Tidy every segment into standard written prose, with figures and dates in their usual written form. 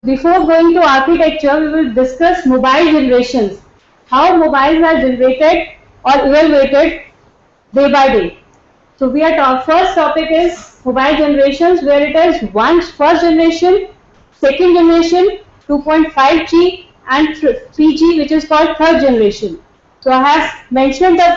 Before going to architecture, we will discuss mobile generations, how mobiles are generated or evaluated day by day. So first topic is mobile generations, where it is first generation, second generation, 2.5G and 3G, which is called third generation. So I have mentioned the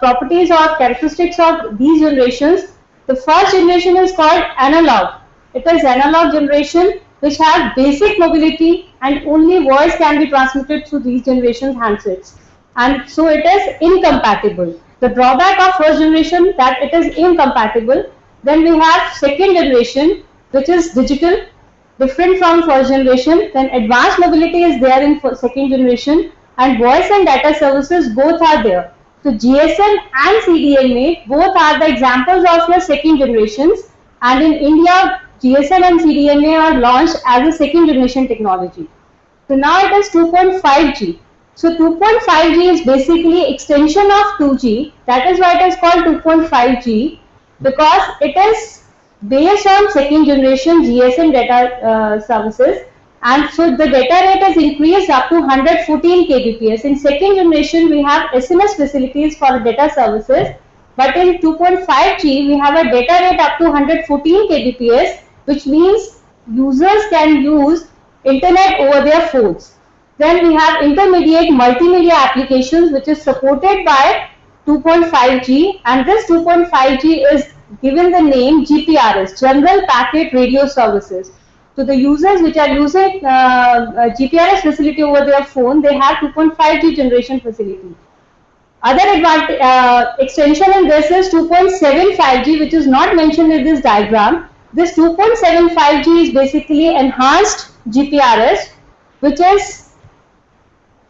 properties or characteristics of these generations. The first generation is called analog. It is analog generation which have basic mobility and only voice can be transmitted through these generations handsets. And so it is incompatible. The drawback of first generation that it is incompatible. Then we have second generation, which is digital, different from first generation. Then advanced mobility is there in second generation, and voice and data services both are there. So GSM and CDMA both are the examples of your second generations, and in India GSM and CDMA are launched as a second generation technology. So now it is 2.5G. So 2.5G is basically extension of 2G. That is why it is called 2.5G, because it is based on second generation GSM data services, and so the data rate is increased up to 114 kbps. In second generation we have SMS facilities for data services, but in 2.5G we have a data rate up to 114 kbps, which means users can use internet over their phones. Then we have intermediate multimedia applications, which is supported by 2.5G, and this 2.5G is given the name GPRS, General Packet Radio Services. So the users which are using GPRS facility over their phone, they have 2.5G generation facility. Other extension in this is 2.75G, which is not mentioned in this diagram. This 2.75G is basically enhanced GPRS, which is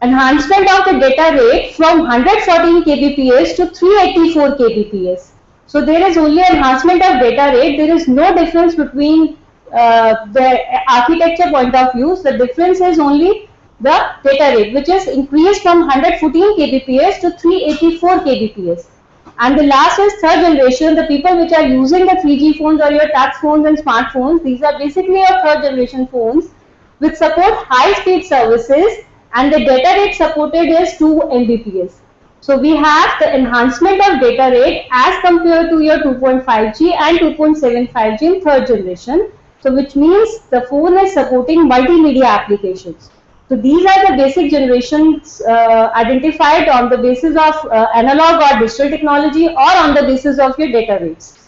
enhancement of the data rate from 114 kbps to 384 kbps. So there is only enhancement of data rate. There is no difference between the architecture point of view. The difference is only the data rate, which is increased from 114 kbps to 384 kbps. And the last is third generation. The people which are using the 3G phones or your touch phones and smartphones, these are basically your third generation phones which support high speed services, and the data rate supported is 2 Mbps. So we have the enhancement of data rate as compared to your 2.5G and 2.75G in third generation. So which means the phone is supporting multimedia applications. So these are the basic generations identified on the basis of analog or digital technology, or on the basis of your data rates.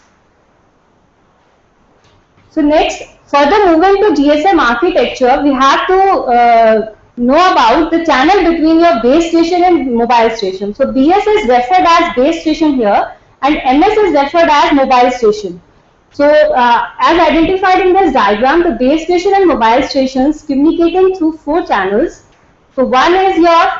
So next, further moving to GSM architecture, we have to know about the channel between your base station and mobile station. So BS is referred as base station here, and MS is referred as mobile station. So as identified in this diagram, the base station and mobile stations communicating through 4 channels. So one is your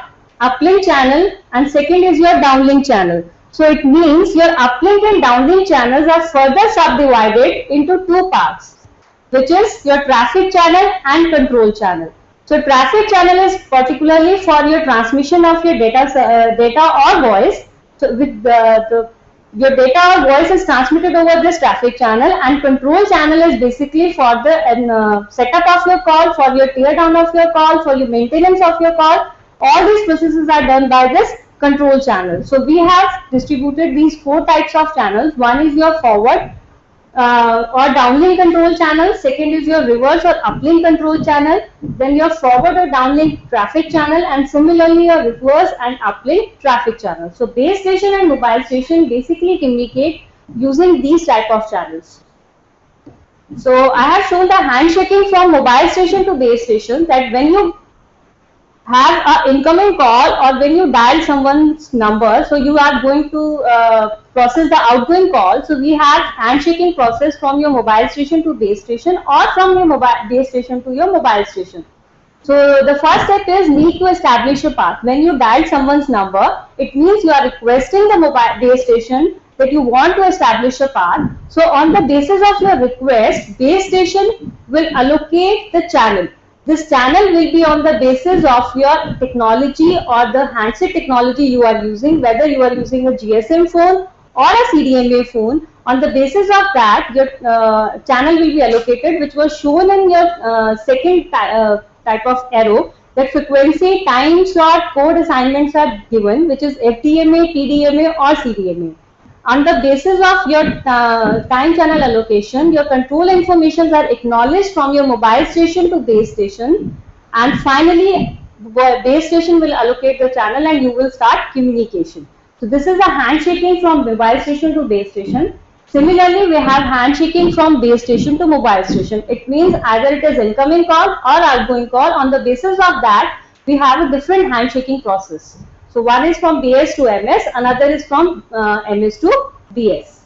uplink channel and second is your downlink channel. So it means your uplink and downlink channels are further subdivided into 2 parts, which is your traffic channel and control channel. So traffic channel is particularly for your transmission of your data or voice. So with your data or voice is transmitted over this traffic channel, and control channel is basically for the setup of your call, for your tear down of your call, for your maintenance of your call. All these processes are done by this control channel. So we have distributed these 4 types of channels. One is your forward or downlink control channel, second is your reverse or uplink control channel, then your forward or downlink traffic channel, and similarly your reverse and uplink traffic channel. So base station and mobile station basically communicate using these type of channels. So I have shown the handshaking from mobile station to base station, that when you have an incoming call or when you dial someone's number, so you are going to process the outgoing call. So we have handshaking process from your mobile station to base station, or from your base station to your mobile station. So the first step is need to establish a path. When you dial someone's number, it means you are requesting the mobile base station that you want to establish a path. So on the basis of your request, base station will allocate the channel. This channel will be on the basis of your technology or the handset technology you are using, whether you are using a GSM phone or a CDMA phone. On the basis of that, your channel will be allocated, which was shown in your second type of arrow, that frequency, time slot, code assignments are given, which is FDMA, PDMA or CDMA. On the basis of your time channel allocation, your control informations are acknowledged from your mobile station to base station, and finally base station will allocate the channel and you will start communication. So this is a handshaking from mobile station to base station. Similarly, we have handshaking from base station to mobile station. It means either it is incoming call or outgoing call. On the basis of that, we have a different handshaking process. So one is from BS to MS, another is from MS to BS.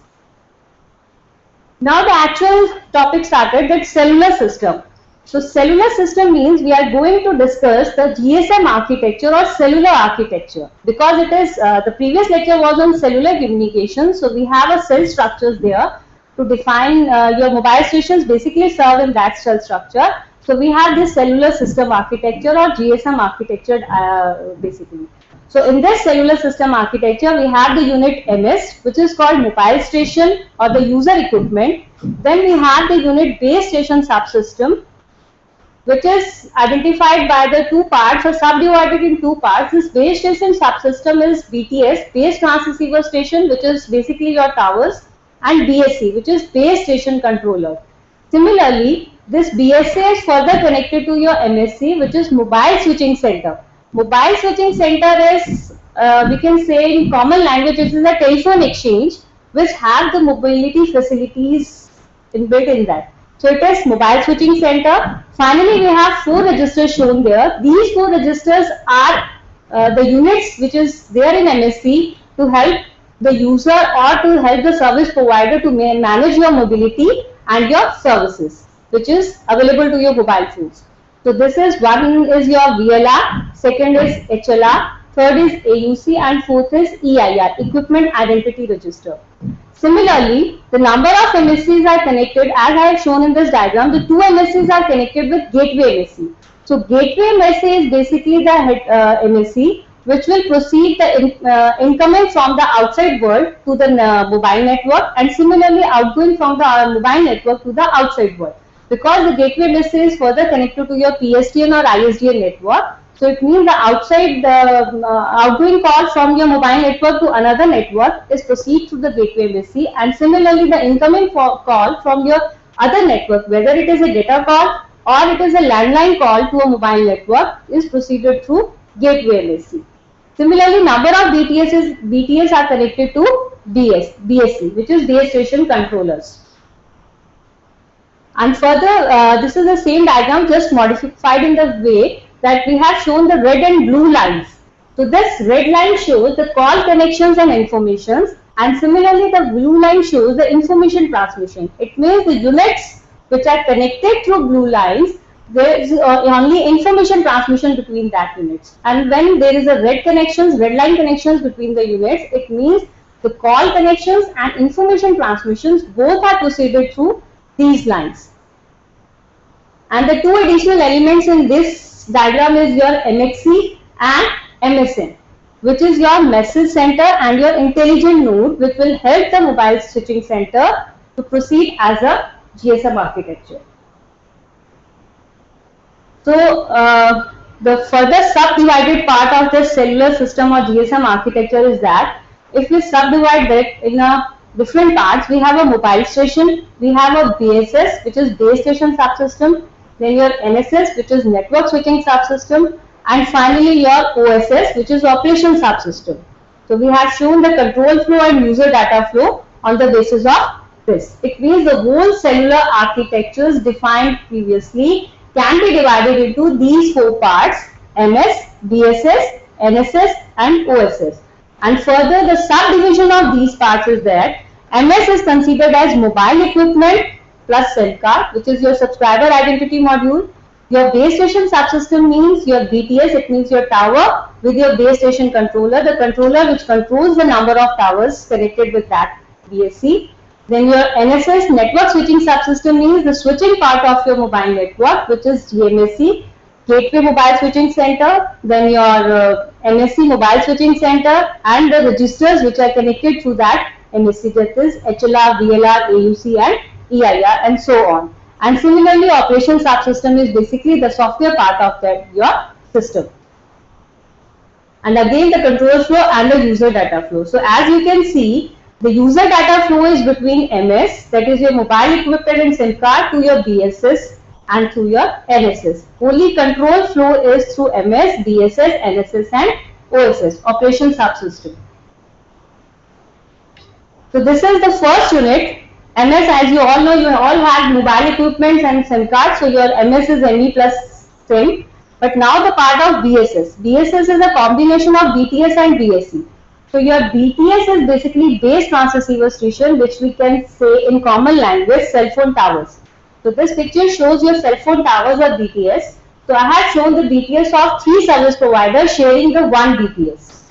Now the actual topic started, that cellular system. So cellular system means we are going to discuss the GSM architecture or cellular architecture, because it is the previous lecture was on cellular communication. So we have a cell structures there to define your mobile stations basically serve in that cell structure. So we have this cellular system architecture or GSM architecture basically. So in this cellular system architecture, we have the unit MS, which is called mobile station or the user equipment. Then we have the unit base station subsystem, which is identified by the two parts or subdivided in two parts. This base station subsystem is BTS, base transceiver station, which is basically your towers, and BSC, which is base station controller. Similarly, this BSA is further connected to your MSC, which is mobile switching center. Mobile switching center is, we can say in common language, it is a telephone exchange which have the mobility facilities inbuilt in that. So it is mobile switching center. Finally, we have 4 registers shown there. These 4 registers are the units which is there in MSC to help the user or to help the service provider to manage your mobility and your services, which is available to your mobile phones. So this is, one is your VLR, second is HLR, third is AUC, and fourth is EIR, Equipment Identity Register. Similarly, the number of MSCs are connected, as I have shown in this diagram. The 2 MSCs are connected with gateway MSC. So gateway MSC is basically the MSC which will proceed the incoming from the outside world to the mobile network, and similarly outgoing from the mobile network to the outside world. Because the gateway MSC is further connected to your PSTN or ISDN network, so it means the outgoing call from your mobile network to another network is proceed through the gateway MSC, and similarly the incoming call from your other network, whether it is a data call or it is a landline call to a mobile network, is proceeded through gateway MSC. Similarly, number of BTS are connected to BSC, which is base station controllers. And further, this is the same diagram, just modified in the way that we have shown the red and blue lines. So this red line shows the call connections and informations, and similarly the blue line shows the information transmission. It means the units which are connected through blue lines, there is only information transmission between that units. And when there is a red line connections between the units, it means the call connections and information transmissions both are proceeded through these lines. And the 2 additional elements in this diagram is your MXC and MSN, which is your message center and your intelligent node, which will help the mobile switching center to proceed as a GSM architecture. So the further subdivided part of the cellular system or GSM architecture is that if we subdivide that in different parts, we have a mobile station, we have a BSS, which is base station subsystem, then your NSS, which is network switching subsystem, and finally your OSS, which is operation subsystem. So we have shown the control flow and user data flow on the basis of this. It means the whole cellular architectures defined previously can be divided into these 4 parts: MS, BSS, NSS, and OSS. And further, the subdivision of these parts is that MS is considered as mobile equipment plus cell card, which is your subscriber identity module. Your base station subsystem means your BTS, it means your tower with your base station controller, the controller which controls the number of towers connected with that BSC. Then your NSS, network switching subsystem, means the switching part of your mobile network, which is GMSC, gateway mobile switching center, then your MSC mobile switching center, and the registers which are connected to that MSC, that is HLR, VLR, AUC and EIR and so on. And similarly, operation subsystem is basically the software part of your system. And again, the control flow and the user data flow. So as you can see, the user data flow is between MS, that is your mobile equipment and SIM card, to your BSS and through your NSS. Only control flow is through MS, BSS, NSS and OSS, operation subsystem. So this is the first unit. MS, as you all know, you all have mobile equipment and SIM cards, so your MS is ME plus SIM. But now the part of BSS. BSS is a combination of BTS and BSC. So your BTS is basically base transceiver station, which we can say in common language cell phone towers. So this picture shows your cell phone towers or BTS. So I have shown the BTS of 3 service providers sharing the one BTS.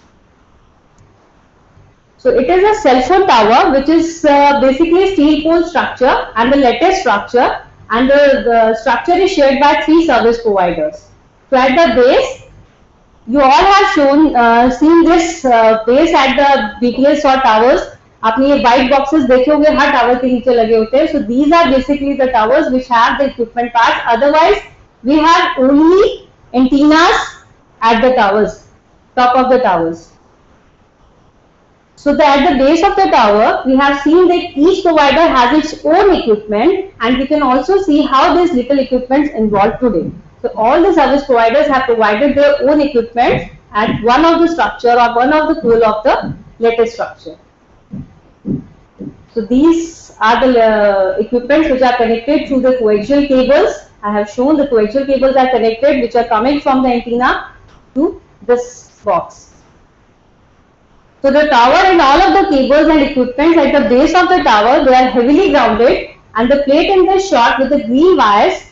So it is a cell phone tower which is basically a steel pole structure and the lattice structure, and the structure is shared by 3 service providers. So at the base, you all have seen this base at the BTS or towers. आपने ये white boxes देखे होंगे, हर tower के नीचे लगे होते हैं. So these are basically the towers which have the equipment parts. Otherwise, we have only antennas at the towers, top of the towers. So at the base of the tower, we have seen that each provider has its own equipment, and we can also see how these little equipments involved today. So all the service providers have provided their own equipment at one of the structure or one of the pole of the lattice structure. So these are the equipments which are connected through the coaxial cables. I have shown the coaxial cables are connected, which are coming from the antenna to this box. So the tower and all of the cables and equipment at the base of the tower, they are heavily grounded, and the plate in this shot with the green wires,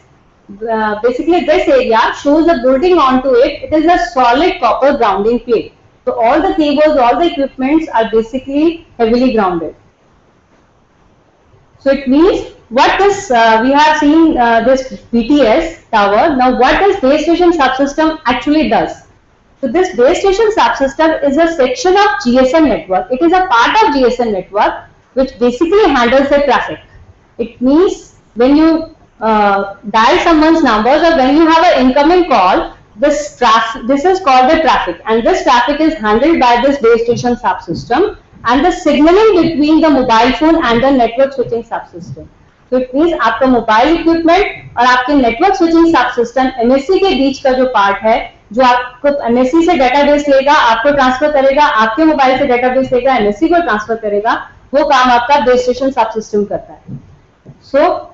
basically this area shows the building onto it. It is a solid copper grounding plate. So all the cables, all the equipments are basically heavily grounded. So it means what this, we have seen this BTS tower. Now what this base station subsystem actually does? So this base station subsystem is a section of GSM network. It is a part of GSM network which basically handles the traffic. It means when you dial someone's numbers or when you have an incoming call, this is called the traffic, and this traffic is handled by this base station subsystem, and the signaling between the mobile phone and the network switching subsystem. So it means आपका mobile equipment और आपके network switching subsystem MSc के बीच का जो part है, जो आपको MSc से डेटाबेस लेगा, आपको ट्रांसफर करेगा, आपके मोबाइल से डेटाबेस लेगा, एमएससी को ट्रांसफर करेगा, वो काम आपका बेस स्टेशन सबसिस्टम करता है. So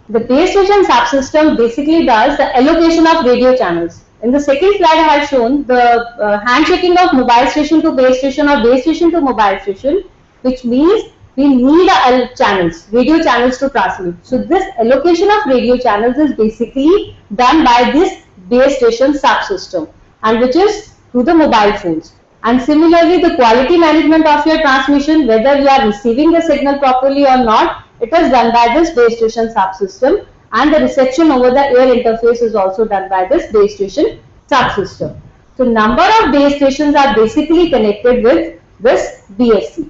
the base station subsystem basically does the allocation of radio channels. In the second slide, I have shown the handshaking of mobile station to base station or base station to mobile station, which means we need channels, radio channels to transmit. So this allocation of radio channels is basically done by this base station subsystem, and which is through the mobile phones. And similarly, the quality management of your transmission, whether you are receiving the signal properly or not, it is done by this base station subsystem, and the reception over the air interface is also done by this base station subsystem. So number of base stations are basically connected with this BSC.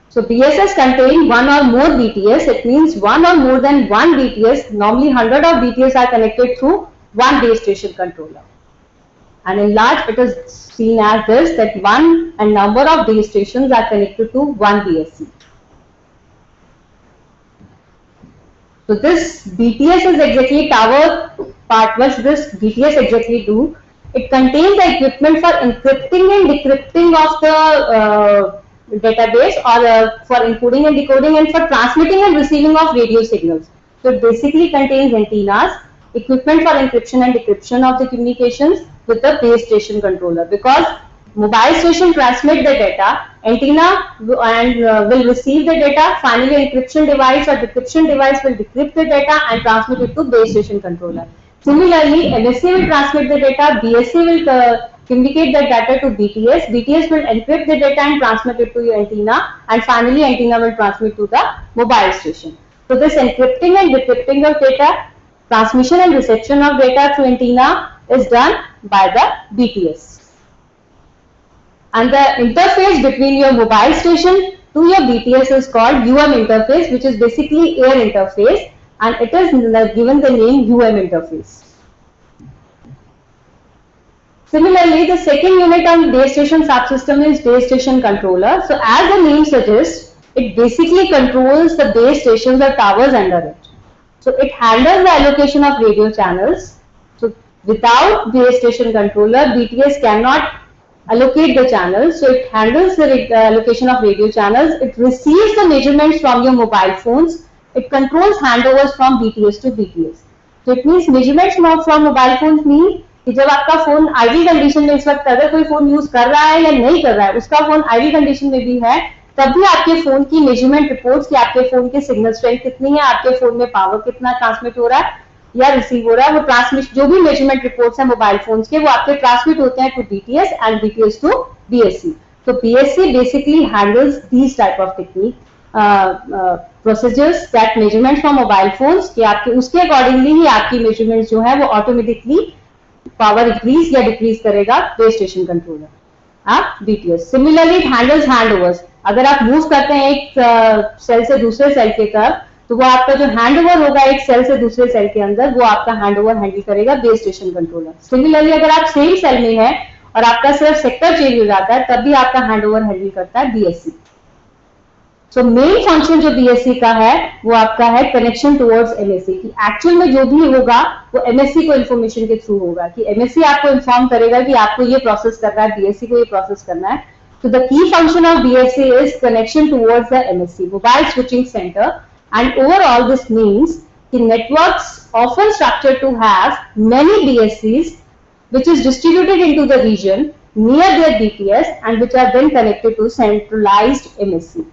So BSS contain one or more BTS. It means one or more than one BTS. Normally 100 of BTS are connected through one base station controller. And in large, it is seen as this, that one and number of base stations are connected to one BSC. So this BTS is exactly tower part. What this BTS exactly do? It contains the equipment for encrypting and decrypting of the database, or for encoding and decoding, and for transmitting and receiving of radio signals. So it basically contains antennas, equipment for encryption and decryption of the communications with the base station controller, because mobile station transmit the data, antenna will receive the data, finally encryption device or decryption device will decrypt the data and transmit it to base station controller. Similarly, MSC will transmit the data, BSC will communicate the data to BTS, BTS will encrypt the data and transmit it to your antenna, and finally antenna will transmit to the mobile station. So this encrypting and decrypting of data, transmission and reception of data through antenna is done by the BTS. And the interface between your mobile station to your BTS is called UM interface, which is basically air interface, and it is given the name UM interface. Similarly, the second unit on base station subsystem is base station controller. So as the name suggests, it basically controls the base stations or towers under it. So it handles the allocation of radio channels. So without base station controller, BTS cannot allocate the channels. So it handles the allocation of radio channels. It receives the measurements from your mobile phones. It controls handovers from BTS to BTS. So it means measurements from mobile phones mean कि जब आपका phone ideal condition में इस वक्त अगर कोई phone use कर रहा है या नहीं कर रहा है, उसका फोन आइडियल कंडीशन में भी है, तब भी आपके फोन की मेजरमेंट रिपोर्ट्स कि आपके फोन की सिग्नल स्ट्रेंथ कितनी है, आपके फोन में पावर कितना ट्रांसमिट हो रहा है या रिसीव हो रहा है, वो ट्रांसमिट जो भी मेजरमेंट रिपोर्ट्स है मोबाइल फोन्स के, वो आपके ट्रांसमिट होते हैं to BTS and BTS to BSC. तो BSC basically handles these type of technique procedures that measurement from mobile phones कि आपके उसके अकॉर्डिंगली ही आपकी मेजरमेंट जो है वो ऑटोमेटिकली पावर इंक्रीज या डिक्रीज करेगा बेस स्टेशन कंट्रोलर आप BTS. Similarly it handles handovers. अगर आप मूव करते हैं एक सेल से दूसरे सेल के तरफ, तो वो आपका जो हैंडओवर होगा एक सेल से दूसरे सेल के अंदर, वो आपका हैंडओवर हैंडल करेगा बेस स्टेशन कंट्रोलर. सिमिलरली अगर आप सेम सेल में है और आपका सिर्फ सेक्टर चेंज हो जाता है, तब भी आपका हैंडओवर हैंडल करता है बीएससी. सो मेन फंक्शन जो बीएससी का है वो आपका है कनेक्शन टुवर्ड्स एमएससी. कि एक्चुअल में जो भी होगा वो एमएससी को इन्फॉर्मेशन के थ्रू होगा, कि एमएससी आपको इन्फॉर्म करेगा कि आपको ये प्रोसेस करना है, बीएससी को ये प्रोसेस करना है. So the key function of BSC is connection towards the MSC, mobile switching center, and overall this means the networks often structured to have many BSCs which is distributed into the region near their BTS and which are then connected to centralized MSC.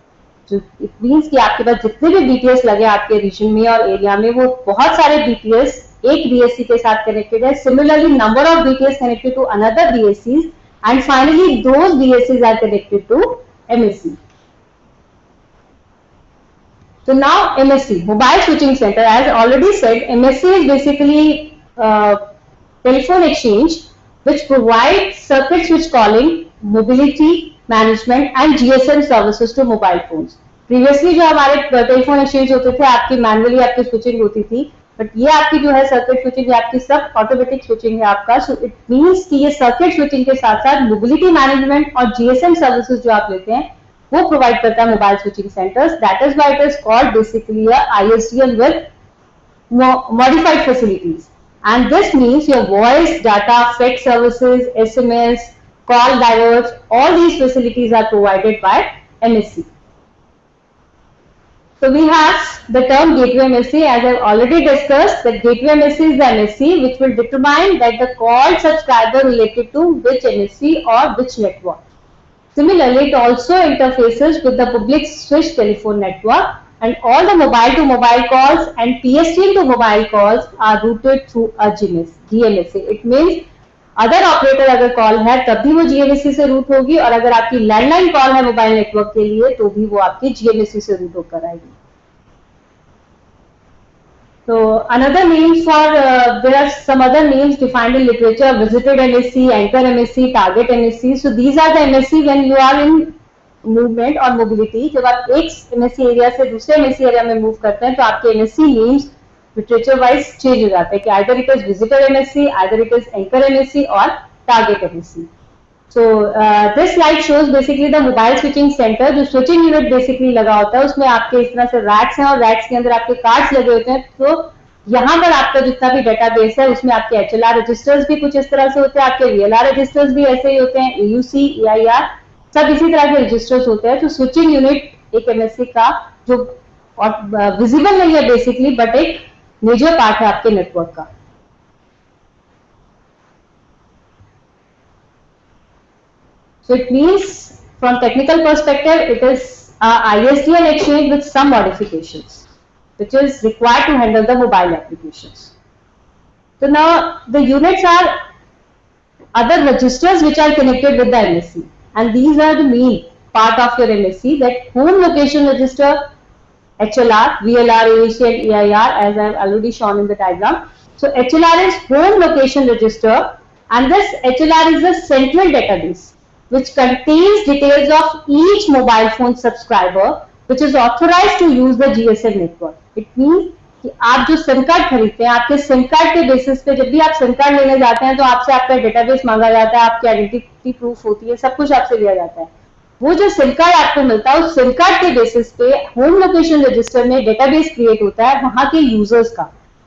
So it means कि आपके पास जितने भी BTS लगे आपके reason में और area में, वो बहुत सारे BTS एक BSC के साथ कनेक्टेड है. Similarly, number of BTS connected to another BSCs, and finally those BSCs are connected to MSC. So now MSC, Mobile Switching Center, as already said, MSC is basically telephone exchange which provides circuit switch calling, mobility management and GSM services to mobile phones. Previously जो हमारे telephone exchange होते थे, आपकी manually आपकी switching होती थी, but ये आपकी जो है सर्किट स्विचिंग, आपकी सब ऑटोमेटिक स्विचिंग है आपका. सो इट मींस कि ये सर्किट स्विचिंग के साथ साथ मोबिलिटी मैनेजमेंट और जीएसएम सर्विसेज जो आप लेते हैं वो प्रोवाइड करता है mobile switching centres. That is why it is called basically a ISDN with modified facilities. And this means your voice, data, fax services, SMS, call diverts, all these facilities are provided by MSC. So we have the term gateway MSC. As I have already discussed, that gateway MSC is the MSC which will determine that the called subscriber related to which MSC or which network. Similarly, it also interfaces with the public switch telephone network, and all the mobile to mobile calls and PSTN to mobile calls are routed through a GMSC. It means other operator अगर call है तब भी वो GMSC से root होगी, और अगर आपकी लैंडलाइन कॉल है मोबाइल नेटवर्क के लिए तो भी वो आपकी जीएमएससी से रूट होकर आएगी. तो another names for there are some other names defined in literature: visited MSC, anchor MSC, target MSC. So these are the MSC when you are in movement or mobility. जब आप एक MSc area से दूसरे MSc area में move करते हैं तो आपके MSC names literature wise change हो जाते हैं कि either it is visitor MSC, either it is anchor MSC और target MSC. So this slide shows basically the mobile switching centre. जो स्विचिंग यूनिट बेसिकली लगा होता है उसमें आपके इस तरह से रैक्स हैं और रैक्स के अंदर आपके कार्ड्स लगे होते हैं. तो यहाँ पर आपका जितना भी डेटाबेस है उसमें आपके एचएलआर रजिस्टर्स भी कुछ इस तरह से होते हैं, आपके वीएलआर रजिस्टर्स भी ऐसे ही होते हैं, एयूसी, ईआईआर, सब इसी तरह के रजिस्टर्स होते हैं. तो स्विचिंग यूनिट एक एमएससी का जो विजिबल नहीं है बेसिकली, बट एक मेजर पार्ट है आपके नेटवर्क का. So it means from technical perspective it is a ISDN exchange with some modifications which is required to handle the mobile applications. So now the units are other registers which are connected with the MSC, and these are the main part of your MSC, that home location register, HLR, VLR, AAC and EIR, as I have already shown in the diagram. So HLR is home location register, and this HLR is a central database. which contains details of each mobile phone subscriber which is authorized to use the GSM network. It means कि आप जो SIM card खरीदते हैं, आपके SIM card के basis पे जब भी आप सिम कार्ड लेने जाते हैं तो आपसे आपका डेटाबेस मांगा जाता है, आपकी आइडेंटिटी प्रूफ होती है, सब कुछ आपसे लिया जाता है। वो जो सिम कार्ड आपको मिलता है उस सिम कार्ड के बेसिस पे होम लोकेशन रजिस्टर में डेटाबेस क्रिएट होता है वहां के यूजर्स का,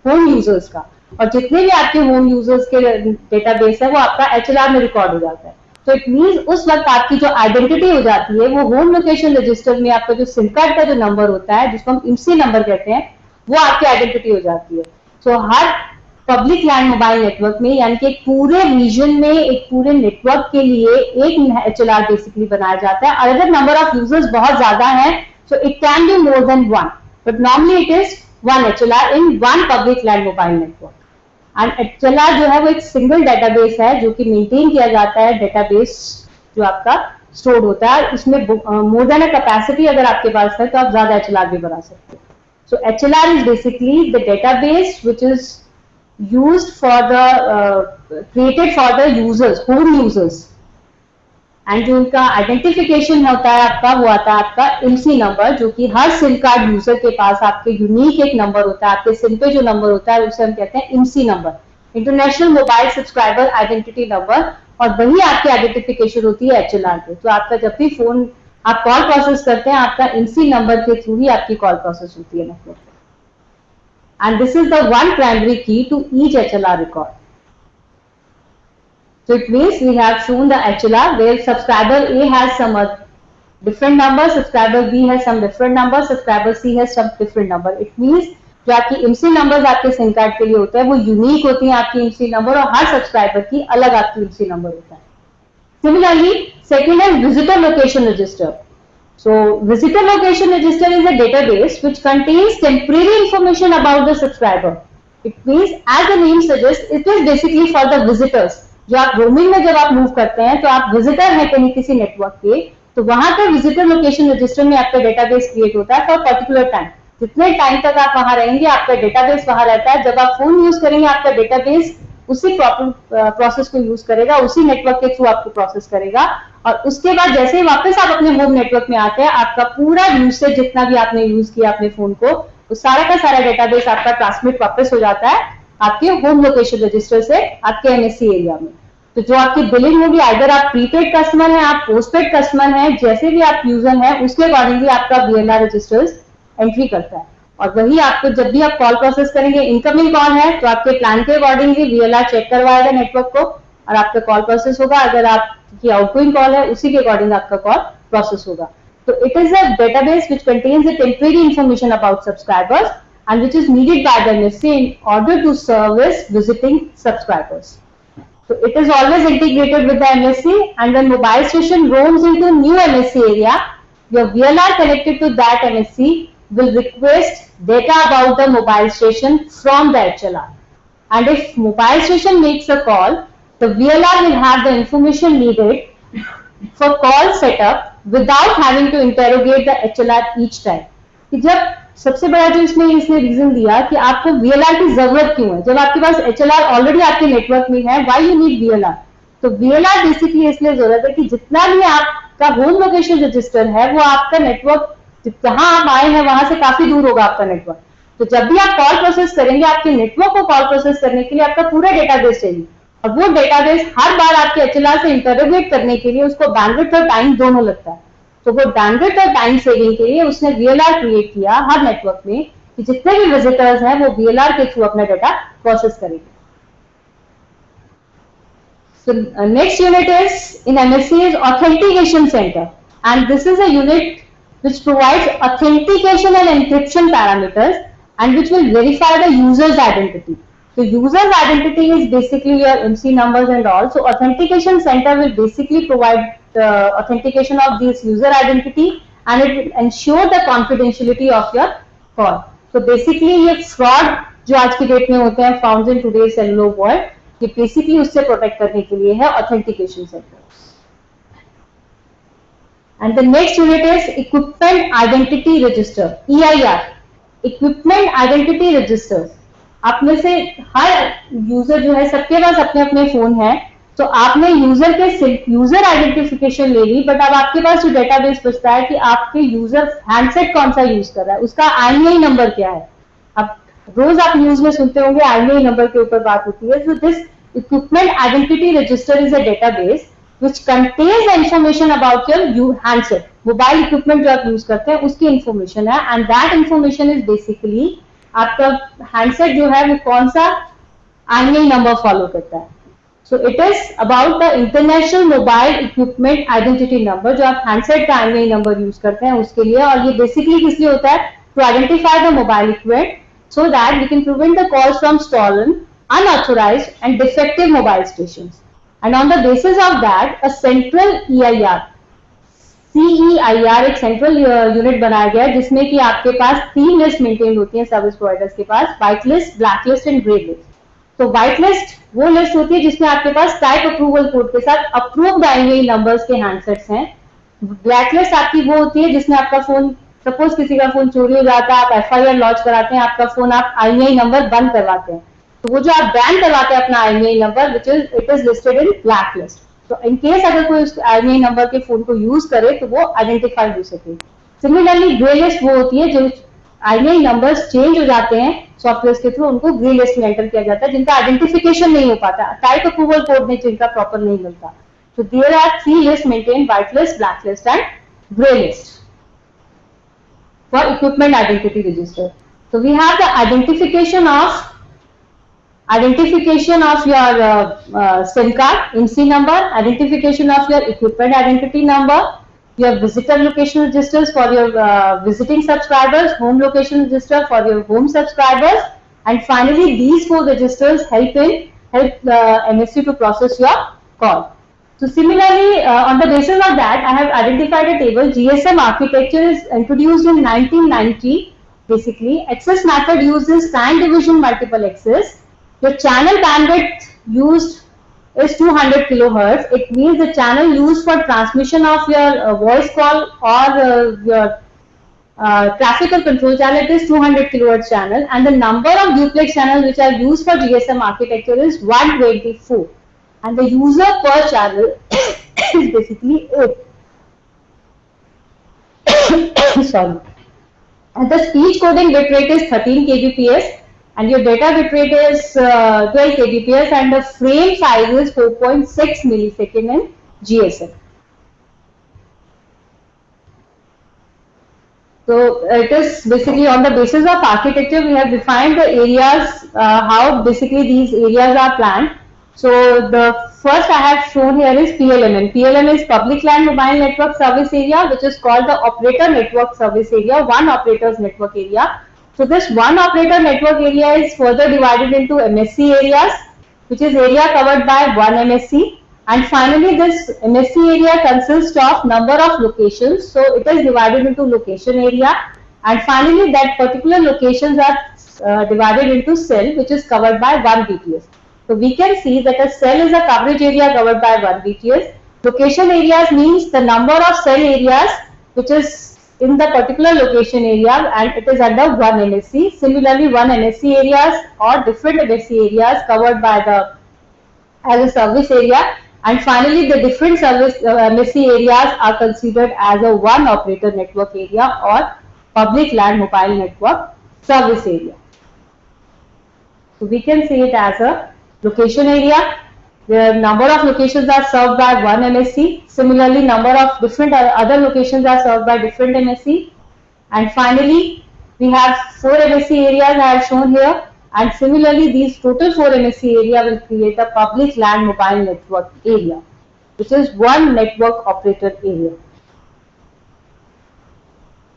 होम यूजर्स का, और जितने भी आपके होम यूजर्स के डेटाबेस है वो आपका HLR में रिकॉर्ड हो जाता है। तो इट मींस उस वक्त आपकी जो आइडेंटिटी हो जाती है वो होम लोकेशन रजिस्टर में आपका जो सिम कार्ड का जो नंबर होता है जिसको हम IMSI नंबर कहते हैं वो आपकी आइडेंटिटी हो जाती है। सो हर पब्लिक लैंड मोबाइल नेटवर्क में यानी कि एक पूरे रीजन में एक पूरे नेटवर्क के लिए एक HLR बेसिकली बनाया जाता है। और अगर नंबर ऑफ यूजर्स बहुत ज्यादा है so it can be more than one, but normally it is one HLR in one public land mobile network. And HLR जो है वो एक सिंगल डेटाबेस है जो कि मेंटेन किया जाता है, डेटाबेस जो आपका स्टोर होता है उसमें मोर देन अ कैपेसिटी अगर आपके पास है तो आप ज्यादा HLR भी बना सकते हैं। सो HLR is basically the database which is used for the created for the users, home users, and जो उनका आइडेंटिफिकेशन होता है आपका वो आता है आपका IMSI नंबर, जो कि हर सिम कार्ड यूजर के पास आपके यूनिक एक नंबर होता है, आपके सिम पे जो नंबर होता है उसे हम कहते हैं IMSI number, international mobile subscriber identity number, और वही आपकी आइडेंटिफिकेशन होती है HLR पे। तो आपका जब भी फोन आप कॉल प्रोसेस करते हैं आपका IMSI नंबर के थ्रू ही आपकी कॉल प्रोसेस होती है नेटवर्क पे। And this is the one primary key to each HLR record. So it means we have shown the HLR where subscriber A has some different number, subscriber B has some different number, subscriber C has some different number. It means जो आपकी IMSI numbers आपके SIM card के लिए होते हैं वो unique होती हैं आपकी IMSI नंबर, और हर सब्सक्राइबर की अलग आपकी IMSI नंबर होता है। Similarly, second is visitor location register. So visitor location register is a database which contains temporary information about the subscriber. It means as the name suggests, it is basically for the visitors. जो आप roaming में जब आप move करते हैं तो आप visitor हैं कहीं किसी नेटवर्क के, तो वहां का विजिटर लोकेशन रजिस्टर में आपका डेटाबेस क्रिएट होता है फॉर पर्टिकुलर टाइम। जितने टाइम तक आप वहां रहेंगे आपका डेटाबेस वहां रहता है। जब आप फोन यूज करेंगे आपका डेटाबेस उसी प्रोसेस को यूज करेगा, उसी नेटवर्क के थ्रू आपको प्रोसेस करेगा, और उसके बाद जैसे ही वापस आप अपने होम नेटवर्क में आते हैं आपका पूरा यूसेज जितना भी आपने यूज किया अपने फोन को वो सारा का सारा डेटाबेस आपका ट्रांसमिट वापस हो जाता है आपके होम लोकेशन रजिस्टर से आपके MSC एरिया में। तो जो आपकी बिलिंग होगी, अगर आप प्रीपेड कस्टमर हैं, आप पोस्टपेड कस्टमर हैं, जैसे भी आप यूजर हैं उसके अकॉर्डिंगली आपका VLR रजिस्टर्स एंट्री करता है। और वही आपको जब भी आप कॉल प्रोसेस करेंगे, इनकमिंग कॉल है तो आपके प्लान के अकॉर्डिंगली VLR चेक करवाएगा नेटवर्क को और आपका कॉल प्रोसेस होगा। अगर आपकी आउटगोइंग कॉल है उसी के अकॉर्डिंग आपका कॉल प्रोसेस होगा। तो it is a database which contains the temporary information about subscribers and which is needed by the MSC in order to service visiting subscribers. So it is always integrated with the MSC, and when mobile station roams into new MSC area, your VLR connected to that MSC will request data about the mobile station from the HLR. And if mobile station makes a call, the VLR will have the information needed for call setup without having to interrogate the HLR each time. कि जब सबसे बड़ा जो इसने reason दिया कि आपको VLR की जरूरत क्यों है, जब आपके पास HLR ऑलरेडी आपके नेटवर्क में है, व्हाई यू नीड VLR? तो VLR बेसिकली इसलिए जरूरत है कि जितना भी आपका होम लोकेशन रजिस्टर है वो आपका नेटवर्क जहां आप आए हैं वहां से काफी दूर होगा आपका नेटवर्क। तो जब भी आप कॉल प्रोसेस करेंगे आपके नेटवर्क को कॉल प्रोसेस करने के लिए आपका पूरा डेटाबेस चाहिए, और वो डेटाबेस हर बार आपके HLR से इंटरोगेट करने के लिए उसको बैंडविड्थ और टाइम दोनों लगता है। तो वो बैंडविड्थ और टाइम सेविंग के लिए उसने VLR क्रिएट किया हर नेटवर्क में कि जितने भी विजिटर्स हैं वो VLR के थ्रू अपना डाटा प्रोसेस करेंगे। So next unit is in MSC is Authentication Center, and this is a unit which provides authentication and encryption parameters and which will verify the user's identity. So user's identity is basically your IMSI numbers and all. So Authentication Center will basically provide the authentication of this user identity and it will ensure the confidentiality of your call. So basically ये fraud जो आज की date में होते हैं found in today's cellular world, ये basically उससे protect करने के लिए है Authentication Center. And the next unit is Equipment Identity Register, EIR. Equipment Identity Register. आप में से हर यूजर जो है सबके पास अपने अपने फोन है, तो आपने यूजर आइडेंटिफिकेशन ले ली, बट अब आपके पास जो डेटाबेस बचता है कि आपके यूजर हैंडसेट कौन सा यूज कर रहा है, उसका IMEI नंबर क्या है। अब रोज आप न्यूज में सुनते होंगे IMEI नंबर के ऊपर बात होती है। So this equipment identity register is a database which contains the information about your handset, mobile equipment जो आप यूज करते हैं उसकी इंफॉर्मेशन है, and that information is basically आपका हैंडसेट जो है वो कौन सा IMEI नंबर फॉलो करता है। So it is about the international mobile equipment identity number, जो आप हैंडसेट का IMEI नंबर यूज करते हैं उसके लिए, और ये बेसिकली किस लिए होता है, to identify the mobile equipment so that we can prevent the calls from stolen, unauthorized and defective mobile stations. And on the basis of that, a central EIR, CEIR एक सेंट्रल यूनिट बनाया गया है जिसमें कि आपके पास 3 list maintain होती है service providers के पास, white list, black list and grey list. तो व्हाइट लिस्ट वो लिस्ट होती है जिसमें आपके पास टाइप अप्रूवल कोड के साथ अप्रूव्ड IMEI नंबर्स के हैंडसेट्स हैं। ब्लैक लिस्ट आपकी वो होती है जिसमें आपका फोन, सपोज किसी का फोन चोरी हो जाता है, आप FIR लॉन्च कराते हैं, आपका फोन आप IMEI नंबर बंद करवाते हैं, तो वो जो आप बैन करवाते हैं अपना IMEI number it is listed in black list. तो इन केस अगर कोई उस IMEI नंबर के फोन को यूज करे तो वो आइडेंटिफाई हो सके। सिमिलरली ग्रे लिस्ट वो होती है जो IMEI नंबर्स चेंज हो जाते हैं सॉफ्टवेयर के थ्रू, उनको ग्रे लिस्ट में एंटर किया जाता है, जिनका आइडेंटिफिकेशन नहीं हो पाता, टाइप अप्रूवल कोड में जिनका प्रॉपर नहीं मिलता। So there are 3 lists maintained: white list, black list and gray list for equipment identity register. So we have the identification of your SIM card, IMSI number, identification of your equipment identity number, your visitor location registers for your visiting subscribers, home location register for your home subscribers, and finally these 4 registers help MSC to process your call. So similarly, on the basis of that, I have identified a table. GSM architecture is introduced in 1990. Basically, access method uses time division multiple access. The channel bandwidth used is 200 kilohertz. It means the channel used for transmission of your voice call or your traffic or control channel is 200 kilohertz channel, and the number of duplex channels which are used for GSM architecture is 124. And the user per channel is basically 8. Sorry. And the speech coding bitrate is 13 kbps, and your data bitrate is 12 kbps, and the frame size is 4.6 millisecond in GSM. So it is basically on the basis of architecture we have defined the areas, how basically these areas are planned. So the first I have shown here is PLMN. PLMN is Public Land Mobile Network Service Area, which is called the Operator Network Service Area, one operator's network area. So this one operator network area is further divided into MSC areas, which is area covered by one MSC. And finally this MSC area consists of number of locations. So it is divided into location area. And finally that particular locations are divided into cell, which is covered by one BTS. So we can see that a cell is a coverage area covered by one BTS. Location areas means the number of cell areas which is in the particular location area, and it is under one MSC. Similarly, one MSC areas or different MSC areas covered by as a service area. And finally, the different service MSC areas are considered as a one operator network area or public land mobile network service area. So we can see it as a location area. The number of locations are served by one MSC. Similarly, number of different other locations are served by different MSC. And finally, we have 4 MSC areas I have shown here. And similarly, these total 4 MSC area will create a public land mobile network area, which is one network operator area.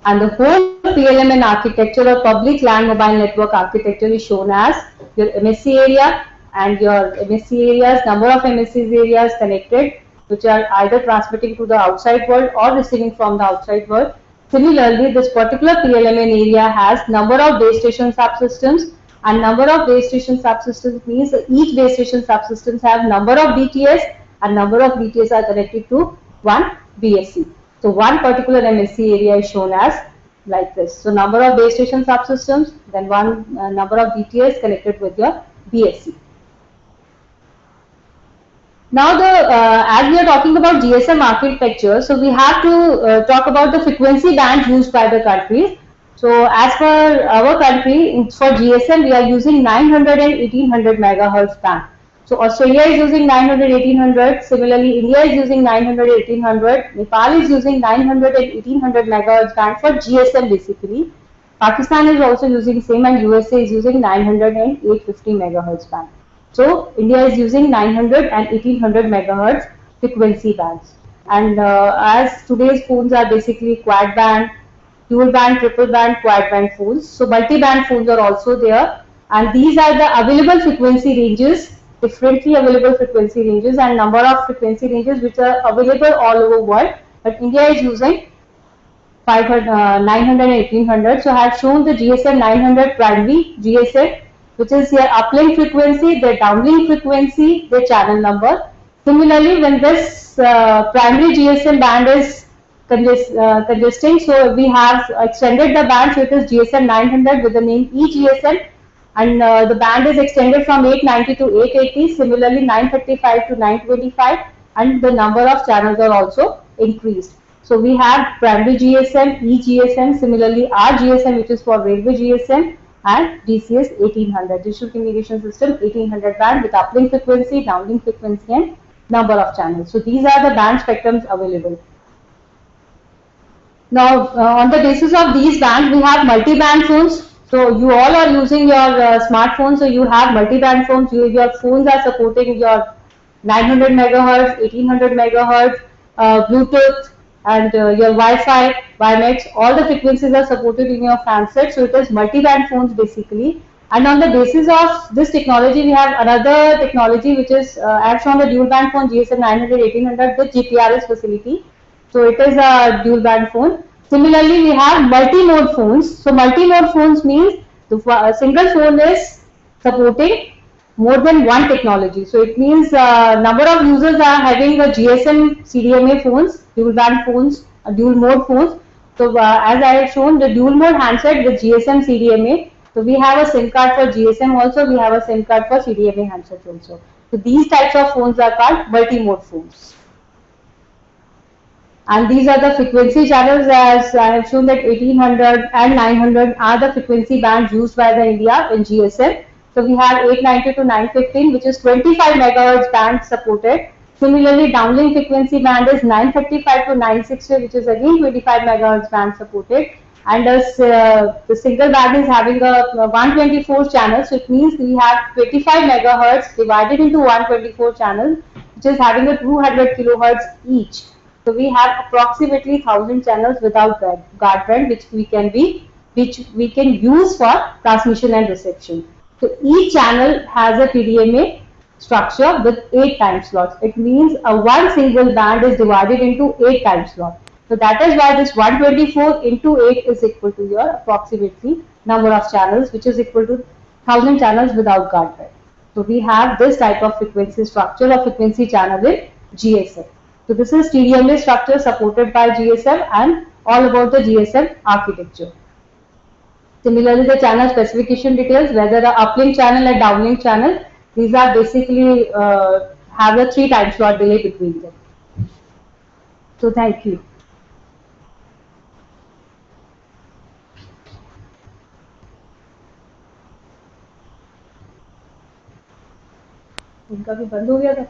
And the whole PLMN architecture or public land mobile network architecture is shown as your MSC area, and your MSC areas, number of MSC areas connected, which are either transmitting to the outside world or receiving from the outside world. Similarly, this particular PLMN area has number of base station subsystems, and number of base station subsystems means each base station subsystems have number of BTS, and number of BTS are connected to one BSC. So one particular MSC area is shown as like this. So number of base station subsystems, then one number of BTS connected with your BSC. Now, as we are talking about GSM architecture, so we have to talk about the frequency bands used by the countries. So, as per our country, for GSM, we are using 900 and 1800 megahertz band. So, Australia is using 900, 1800. Similarly, India is using 900, 1800. Nepal is using 900 and 1800 megahertz band for GSM basically. Pakistan is also using same, and USA is using 900 and 850 megahertz band. So India is using 900 and 1800 megahertz frequency bands. And as today's phones are basically quad band, dual band, triple band, quad band phones. So multi-band phones are also there. And these are the available frequency ranges, differently available frequency ranges, and number of frequency ranges which are available all over world. But India is using 500, 900 and 1800. So I have shown the GSM 900 primary GSM, which is your uplink frequency, the downlink frequency, the channel number. Similarly, when this primary GSM band is congesting, so we have extended the band, so it is GSM 900 with the name eGSM, and the band is extended from 890 to 880, similarly 935 to 925, and the number of channels are also increased. So we have primary GSM, eGSM, similarly RGSM, which is for railway GSM, and DCS 1800, Digital Communication System 1800 band with uplink frequency, downlink frequency, and number of channels. So these are the band spectrums available. Now, on the basis of these bands, we have multi-band phones. So you all are using your smartphones, so you have multi-band phones. Your phones are supporting your 900 megahertz, 1800 megahertz, Bluetooth, and your Wi-Fi, WiMAX. All the frequencies are supported in your handset. So it is multi-band phones basically. And on the basis of this technology, we have another technology which is as shown the dual band phone GSM 900, 1800 with GPRS facility. So it is a dual band phone. Similarly, we have multi-mode phones. So multi-mode phones means the single phone is supporting more than one technology. So it means number of users are having the GSM CDMA phones, dual band phones, dual mode phones. So as I have shown, the dual mode handset with GSM CDMA. So we have a SIM card for GSM also. We have a SIM card for CDMA handset also. So these types of phones are called multi-mode phones. And these are the frequency channels, as I have shown that 1800 and 900 are the frequency bands used by the India in GSM. So we have 890 to 915, which is 25 megahertz band supported. Similarly, downlink frequency band is 935 to 960, which is again 25 megahertz band supported. And as the single band is having a 124 channels, so it means we have 25 megahertz divided into 124 channels, which is having a 200 kilohertz each. So we have approximately 1000 channels without guard band, which we can use for transmission and reception. So each channel has a TDMA structure with 8 time slots. It means one single band is divided into 8 time slots. So that is why this 124 into 8 is equal to your approximately number of channels, which is equal to 1000 channels without guard band. So we have this type of frequency structure or frequency channel in GSM. So this is TDMA structure supported by GSM and all about the GSM architecture. Similarly, the channel specification details, whether the uplink channel or downlink channel, these are basically have a 3 time slot delay between them. So thank you. उनका भी बंद हो गया था.